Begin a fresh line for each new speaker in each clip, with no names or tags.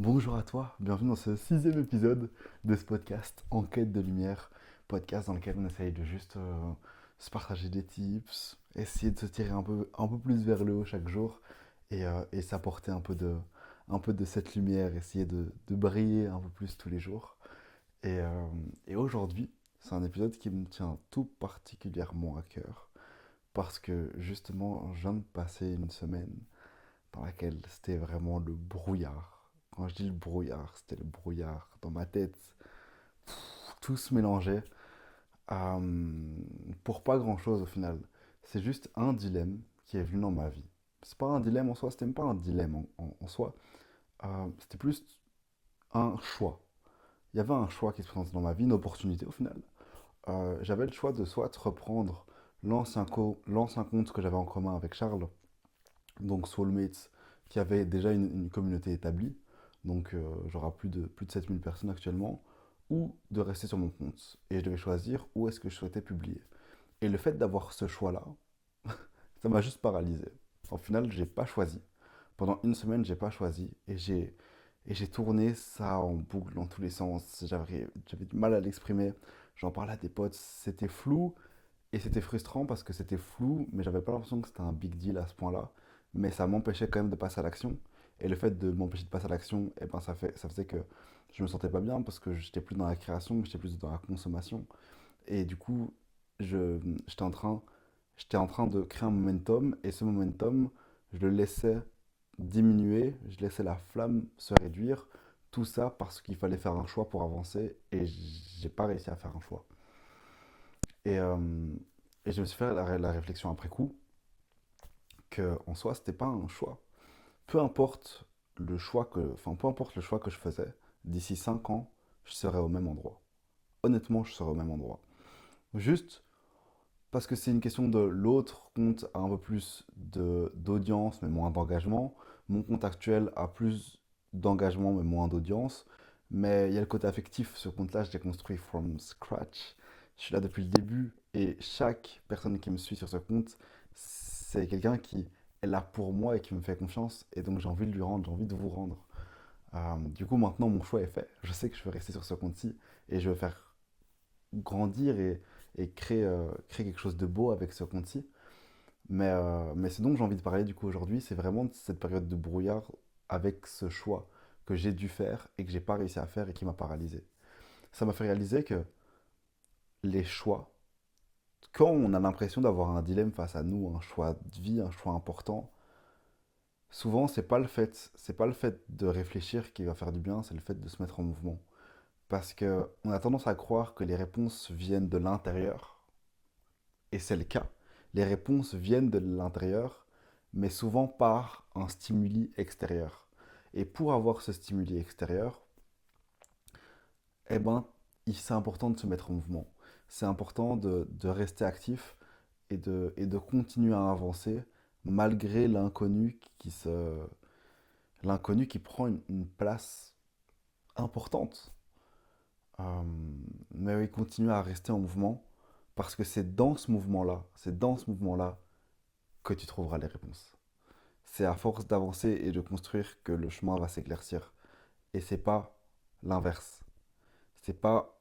Bonjour à toi, bienvenue dans ce sixième épisode de ce podcast En quête de lumière, podcast dans lequel on essaye de juste se partager des tips, essayer de se tirer un peu plus vers le haut chaque jour et s'apporter un peu de cette lumière, essayer de briller un peu plus tous les jours. Et aujourd'hui, c'est un épisode qui me tient tout particulièrement à cœur parce que justement, je viens de passer une semaine dans laquelle c'était vraiment le brouillard. Quand je dis le brouillard, c'était le brouillard dans ma tête. Tout se mélangeait pour pas grand chose au final. C'est juste un dilemme qui est venu dans ma vie. C'est pas un dilemme en soi, c'était même pas un dilemme en soi. C'était plus un choix. Il y avait un choix qui se présentait dans ma vie, une opportunité au final. J'avais le choix de soit reprendre l'ancien compte que j'avais en commun avec Charles, donc Soulmates, qui avait déjà une communauté établie, donc j'aurai plus de 7000 personnes actuellement, ou de rester sur mon compte. Et je devais choisir où est-ce que je souhaitais publier. Et le fait d'avoir ce choix-là, ça m'a juste paralysé. Au final, j'ai pas choisi. Pendant une semaine, j'ai pas choisi. Et j'ai tourné ça en boucle dans tous les sens. J'avais du mal à l'exprimer. J'en parlais à des potes. C'était flou, et c'était frustrant parce que c'était flou, mais j'avais pas l'impression que c'était un big deal à ce point-là. Mais ça m'empêchait quand même de passer à l'action. Et le fait de m'empêcher de passer à l'action, eh ben ça faisait que je me sentais pas bien parce que j'étais plus dans la création, j'étais plus dans la consommation. Et du coup, je, j'étais en train, j'étais en train de créer un momentum. Et ce momentum, je le laissais diminuer, je laissais la flamme se réduire. Tout ça parce qu'il fallait faire un choix pour avancer. Et j'ai pas réussi à faire un choix. Et, euh, et je me suis fait la réflexion après coup que en soi, c'était pas un choix. Peu importe peu importe le choix que je faisais, d'ici 5 ans, je serai au même endroit. Honnêtement, je serai au même endroit. Juste parce que c'est une question de l'autre compte a un peu plus d'audience mais moins d'engagement. Mon compte actuel a plus d'engagement mais moins d'audience. Mais il y a le côté affectif. Ce compte-là, je l'ai construit from scratch. Je suis là depuis le début et chaque personne qui me suit sur ce compte, c'est quelqu'un qui est là pour moi et qui me fait confiance. Et donc j'ai envie de lui rendre, j'ai envie de vous rendre. Du coup, maintenant, mon choix est fait. Je sais que je vais rester sur ce compte-ci et je vais faire grandir et créer quelque chose de beau avec ce compte-ci. Mais ce dont j'ai envie de parler du coup aujourd'hui, c'est vraiment de cette période de brouillard avec ce choix que j'ai dû faire et que j'ai pas réussi à faire et qui m'a paralysé. Ça m'a fait réaliser que les choix, quand on a l'impression d'avoir un dilemme face à nous, un choix de vie, un choix important, souvent c'est pas le fait de réfléchir qui va faire du bien, c'est le fait de se mettre en mouvement. Parce que on a tendance à croire que les réponses viennent de l'intérieur. Et c'est le cas. Les réponses viennent de l'intérieur, mais souvent par un stimuli extérieur. Et pour avoir ce stimuli extérieur, eh ben, c'est important de se mettre en mouvement. C'est important de rester actif et de continuer à avancer malgré l'inconnu qui prend une place importante. Euh, mais oui, continuer à rester en mouvement parce que c'est dans ce mouvement-là que tu trouveras les réponses. C'est à force d'avancer et de construire que le chemin va s'éclaircir. Et c'est pas l'inverse. C'est pas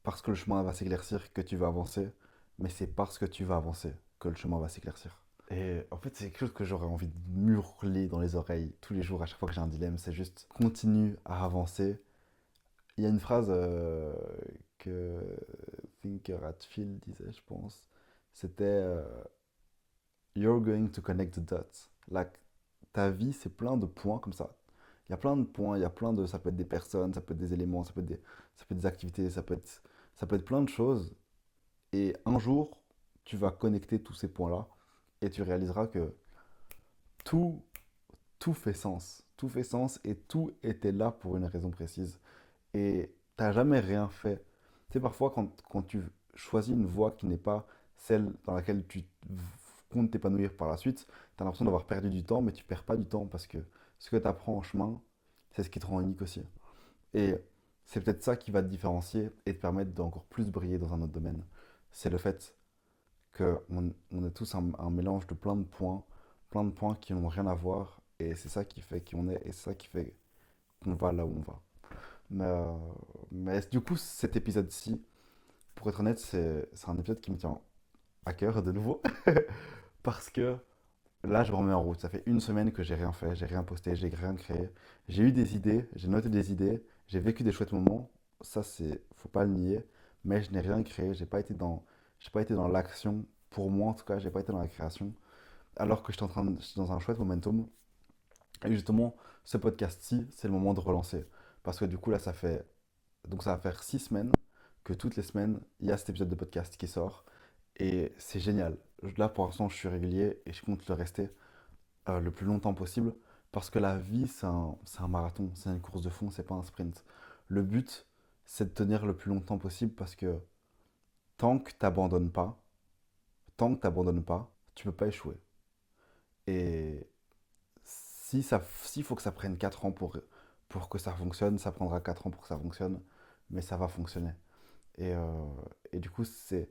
parce que le chemin va s'éclaircir que tu vas avancer, mais c'est parce que tu vas avancer que le chemin va s'éclaircir. Et en fait, c'est quelque chose que j'aurais envie de murler dans les oreilles tous les jours à chaque fois que j'ai un dilemme. C'est juste continue à avancer. Il y a une phrase que Thinker Hatfield disait, je pense. C'était You're going to connect the dots. Like, ta vie, c'est plein de points comme ça. Il y a plein de points, il y a plein de. Ça peut être des personnes, ça peut être des éléments, ça peut être des activités, ça peut être plein de choses. Et un jour, tu vas connecter tous ces points-là et tu réaliseras que tout, tout fait sens. Tout fait sens et tout était là pour une raison précise. Et t'as jamais rien fait. Tu sais, parfois, quand tu choisis une voie qui n'est pas celle dans laquelle tu comptes t'épanouir par la suite, tu as l'impression d'avoir perdu du temps, mais tu perds pas du temps parce que ce que tu apprends en chemin, c'est ce qui te rend unique aussi. Et c'est peut-être ça qui va te différencier et te permettre d'encore plus briller dans un autre domaine. C'est le fait qu'on est tous un mélange de plein de points qui n'ont rien à voir, et c'est ça qui fait qui on est, et c'est ça qui fait qu'on va là où on va. Mais, euh, mais du coup, cet épisode-ci, pour être honnête, c'est un épisode qui me tient à cœur de nouveau. Parce que là, je me remets en route. Ça fait une semaine que j'ai rien fait, j'ai rien posté, j'ai rien créé. J'ai eu des idées, j'ai noté des idées, j'ai vécu des chouettes moments. Ça, faut pas le nier. Mais je n'ai rien créé, j'ai pas été dans l'action. Pour moi, en tout cas, j'ai pas été dans la création. Alors que je suis dans un chouette momentum. Et justement, ce podcast-ci, c'est le moment de relancer. Parce que du coup, là, ça va faire 6 semaines que toutes les semaines, il y a cet épisode de podcast qui sort. Et c'est génial. Là, pour l'instant, je suis régulier et je compte le rester le plus longtemps possible. Parce que la vie, c'est un marathon, c'est une course de fond, c'est pas un sprint. Le but, c'est de tenir le plus longtemps possible parce que tant que t'abandonnes pas, tu peux pas échouer. Et s'il faut que ça prenne 4 ans pour que ça fonctionne, ça prendra 4 ans pour que ça fonctionne, mais ça va fonctionner. Et, euh, et du coup, c'est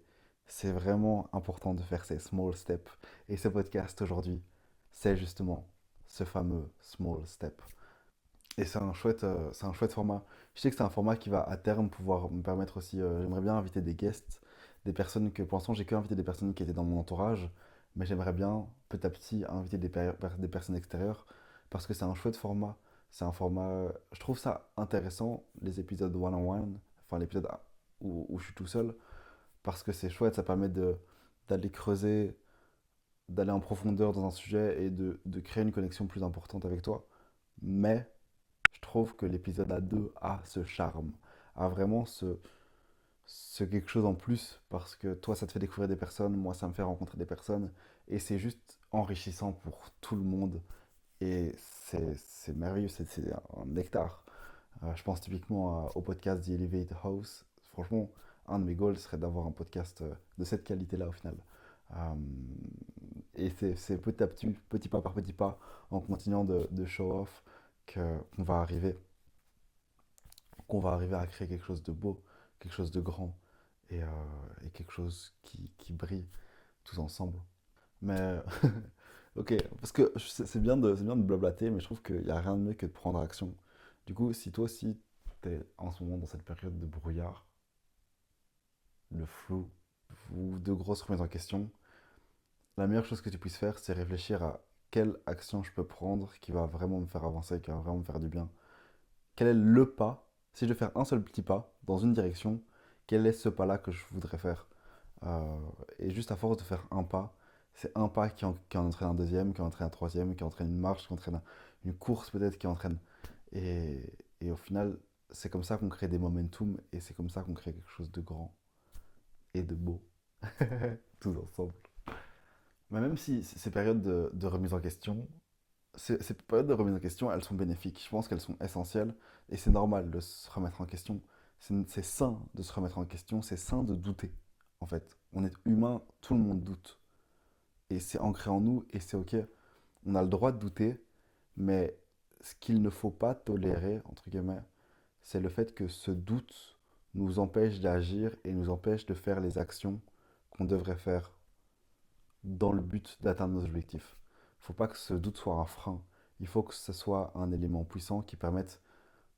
vraiment important de faire ces small steps. Et ce podcast aujourd'hui, c'est justement ce fameux small step. Et c'est un chouette format. Je sais que c'est un format qui va à terme pouvoir me permettre aussi. J'aimerais bien inviter des guests, des personnes que pour l'instant j'ai que invité des personnes qui étaient dans mon entourage, mais j'aimerais bien petit à petit inviter des personnes extérieures parce que c'est un chouette format. C'est un format. Je trouve ça intéressant, les épisodes one-on-one, enfin l'épisode où je suis tout seul, parce que c'est chouette, ça permet d'aller creuser, d'aller en profondeur dans un sujet et de créer une connexion plus importante avec toi. Mais je trouve que l'épisode A2 a ce charme, a vraiment ce quelque chose en plus, parce que toi, ça te fait découvrir des personnes, moi, ça me fait rencontrer des personnes, et c'est juste enrichissant pour tout le monde, et c'est merveilleux, c'est un nectar. Je pense typiquement au podcast The Elevate House. Franchement, un de mes goals serait d'avoir un podcast de cette qualité-là au final. Euh, et c'est petit pas par petit pas, en continuant de show off, qu'on va arriver à créer quelque chose de beau, quelque chose de grand et, euh, et quelque chose qui brille tous ensemble. Mais ok, parce que c'est bien de blablater, mais je trouve qu'il n'y a rien de mieux que de prendre action. Du coup, si toi aussi t'es en ce moment dans cette période de brouillard, de flou ou de grosses remises en question, la meilleure chose que tu puisses faire, c'est réfléchir à quelle action je peux prendre qui va vraiment me faire avancer, qui va vraiment me faire du bien. Quel est le pas, si je vais faire un seul petit pas dans une direction, quel est ce pas-là que je voudrais faire? Euh, et juste à force de faire un pas, c'est un pas qui en entraîne un deuxième, qui en entraîne un troisième, qui entraîne une marche, qui entraîne une course peut-être, qui entraîne. Et, et au final, c'est comme ça qu'on crée des momentum et c'est comme ça qu'on crée quelque chose de grand et de beau, tous ensemble. Mais même si ces périodes de remise en question, ces périodes de remise en question, elles sont bénéfiques. Je pense qu'elles sont essentielles et c'est normal de se remettre en question. C'est sain de se remettre en question, c'est sain de douter. En fait, on est humain, tout le monde doute. Et c'est ancré en nous et c'est ok. On a le droit de douter, mais ce qu'il ne faut pas tolérer, entre guillemets, c'est le fait que ce doute nous empêche d'agir et nous empêche de faire les actions qu'on devrait faire dans le but d'atteindre nos objectifs. Il ne faut pas que ce doute soit un frein. Il faut que ce soit un élément puissant qui permette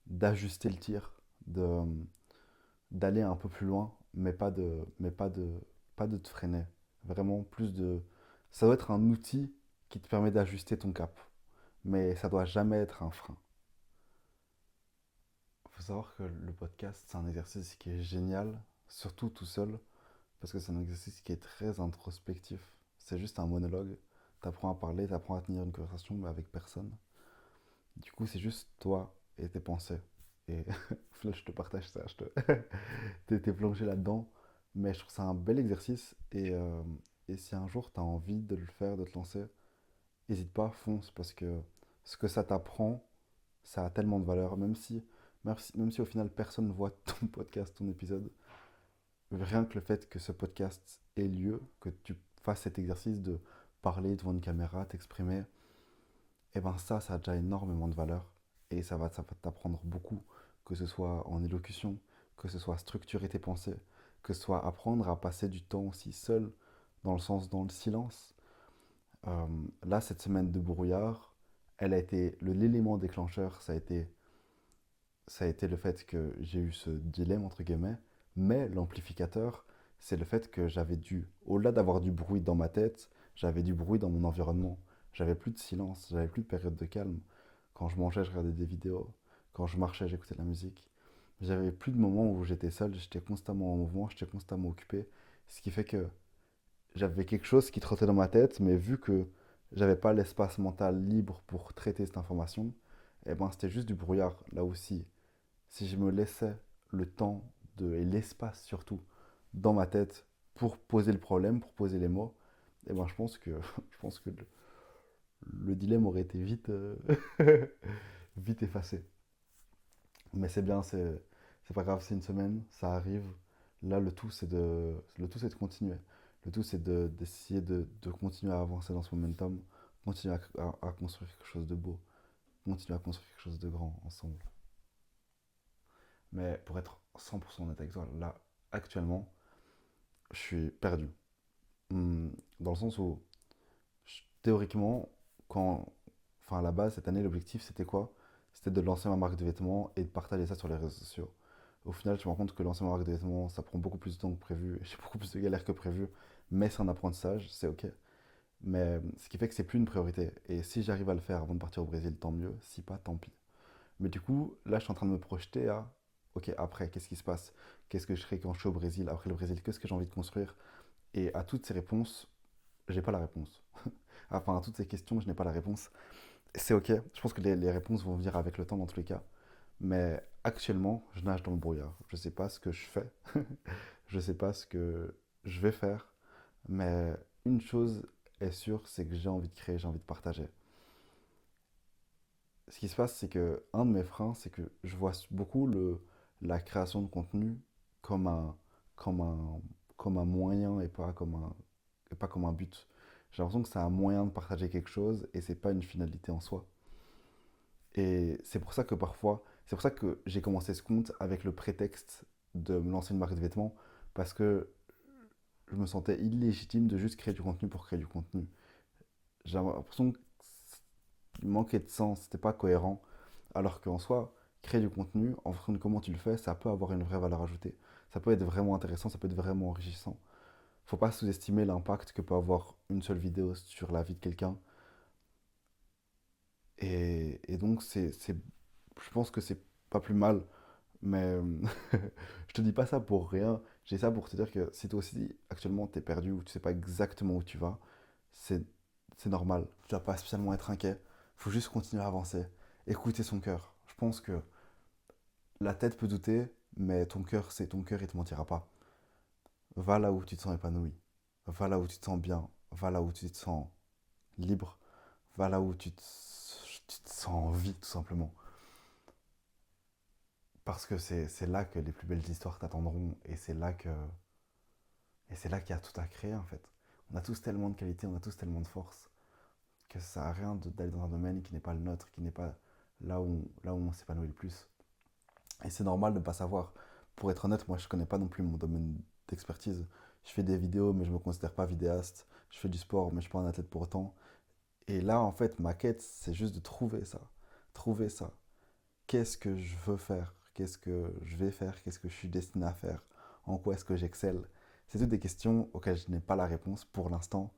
d'ajuster le tir, d'aller un peu plus loin, pas de te freiner. Vraiment plus de. Ça doit être un outil qui te permet d'ajuster ton cap, mais ça doit jamais être un frein. Il faut savoir que le podcast, c'est un exercice qui est génial, surtout tout seul, parce que c'est un exercice qui est très introspectif. C'est juste un monologue. T'apprends à parler, t'apprends à tenir une conversation, mais avec personne. Du coup, c'est juste toi et tes pensées. Et là, je te partage ça. T'es plongé là-dedans. Mais je trouve ça un bel exercice. Et si un jour t'as envie de le faire, de te lancer, n'hésite pas, fonce. Parce que ce que ça t'apprend, ça a tellement de valeur. Même si au final personne ne voit ton podcast, ton épisode, rien que le fait que ce podcast ait lieu, que tu fasses cet exercice de parler devant une caméra, t'exprimer, et ben ça a déjà énormément de valeur. Et ça va t'apprendre beaucoup, que ce soit en élocution, que ce soit structurer tes pensées, que ce soit apprendre à passer du temps aussi seul, dans le silence. Euh, Là, cette semaine de brouillard, l'élément déclencheur, ça a été ça a été le fait que j'ai eu ce dilemme, entre guillemets, mais l'amplificateur, c'est le fait que au-delà d'avoir du bruit dans ma tête, j'avais du bruit dans mon environnement. J'avais plus de silence, j'avais plus de période de calme. Quand je mangeais, je regardais des vidéos. Quand je marchais, j'écoutais de la musique. J'avais plus de moments où j'étais seul, j'étais constamment en mouvement, j'étais constamment occupé. Ce qui fait que j'avais quelque chose qui trottait dans ma tête, mais vu que j'avais pas l'espace mental libre pour traiter cette information, eh ben c'était juste du brouillard. Là aussi, si je me laissais le temps et l'espace surtout dans ma tête pour poser le problème, pour poser les mots, eh ben je pense que le dilemme aurait été vite, vite effacé. Mais c'est bien, c'est pas grave, c'est une semaine, ça arrive. Là, le tout, c'est de continuer. Le tout, c'est d'essayer de continuer à avancer dans ce momentum, continuer à construire quelque chose de beau, continuer à construire quelque chose de grand ensemble. Mais pour être 100% honnête avec toi, là, actuellement, je suis perdu. Dans le sens où, théoriquement, enfin, à la base, cette année, l'objectif, c'était quoi? C'était de lancer ma marque de vêtements et de partager ça sur les réseaux sociaux. Au final, je me rends compte que lancer ma marque de vêtements, ça prend beaucoup plus de temps que prévu. J'ai beaucoup plus de galères que prévu. Mais c'est un apprentissage, c'est ok. Mais ce qui fait que c'est plus une priorité. Et si j'arrive à le faire avant de partir au Brésil, tant mieux. Si pas, tant pis. Mais du coup, là, je suis en train de me projeter à, ok, après, qu'est-ce qui se passe? Qu'est-ce que je ferai quand je suis au Brésil? Après le Brésil, qu'est-ce que j'ai envie de construire? Et à toutes ces réponses, j'ai pas la réponse. Enfin, à toutes ces questions, je n'ai pas la réponse. C'est ok. Je pense que les réponses vont venir avec le temps dans tous les cas. Mais actuellement, je nage dans le brouillard. Je sais pas ce que je fais. Je sais pas ce que je vais faire. Mais une chose est sûre, c'est que j'ai envie de créer, j'ai envie de partager. Ce qui se passe, c'est que un de mes freins, c'est que je vois beaucoup la création de contenu comme comme un, comme un moyen et pas comme un but. J'ai l'impression que c'est un moyen de partager quelque chose et c'est pas une finalité en soi. Et c'est pour ça que parfois, c'est pour ça que j'ai commencé ce compte avec le prétexte de me lancer une marque de vêtements parce que je me sentais illégitime de juste créer du contenu pour créer du contenu. J'avais l'impression qu'il manquait de sens, c'était pas cohérent. Alors qu'en soi, créer du contenu, en fonction de comment tu le fais, ça peut avoir une vraie valeur ajoutée. Ça peut être vraiment intéressant, ça peut être vraiment enrichissant. Faut pas sous-estimer l'impact que peut avoir une seule vidéo sur la vie de quelqu'un. Et donc, je pense que c'est pas plus mal. Mais je te dis pas ça pour rien. J'ai ça pour te dire que si toi aussi, actuellement, t'es perdu ou tu sais pas exactement où tu vas, c'est c'est normal. Tu dois pas spécialement être inquiet. Faut juste continuer à avancer. Écouter son cœur. Je pense que la tête peut douter, mais ton cœur, c'est ton cœur, il te mentira pas. Va là où tu te sens épanoui. Va là où tu te sens bien. Va là où tu te sens libre. Va là où tu te sens en vie, tout simplement. Parce que c'est là que les plus belles histoires t'attendront et c'est là qu'il y a tout à créer en fait. On a tous tellement de qualités, on a tous tellement de force que ça sert à rien d'aller dans un domaine qui n'est pas le nôtre, qui n'est pas là où on s'épanouit le plus. Et c'est normal de ne pas savoir. Pour être honnête, moi je connais pas non plus mon domaine d'expertise. Je fais des vidéos mais je me considère pas vidéaste. Je fais du sport mais je suis pas un athlète pour autant. Et là en fait ma quête c'est juste de trouver ça. Trouver ça. Qu'est-ce que je veux faire? Qu'est-ce que je vais faire? Qu'est-ce que je suis destiné à faire? En quoi est-ce que j'excelle? C'est toutes des questions auxquelles je n'ai pas la réponse pour l'instant,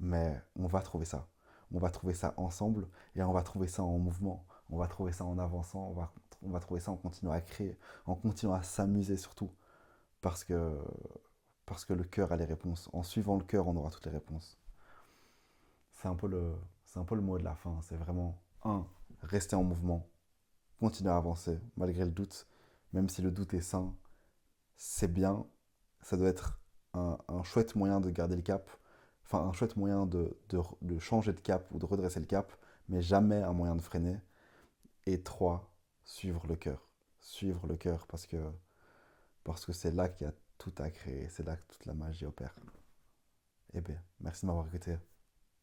mais on va trouver ça. On va trouver ça ensemble et on va trouver ça en mouvement. On va trouver ça en avançant, on va trouver ça en continuant à créer, en continuant à s'amuser surtout, parce que, parce que le cœur a les réponses. En suivant le cœur, on aura toutes les réponses. C'est un peu c'est un peu le mot de la fin. C'est vraiment, un, rester en mouvement, continuer à avancer malgré le doute, même si le doute est sain, c'est bien, ça doit être un chouette moyen de garder le cap, enfin un chouette moyen de changer de cap ou de redresser le cap, mais jamais un moyen de freiner. Et trois, suivre le cœur. Suivre le cœur parce que c'est là qu'il y a tout à créer, c'est là que toute la magie opère. Eh bien, merci de m'avoir écouté,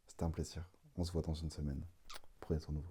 c'était un plaisir. On se voit dans une semaine. Prenez soin de vous.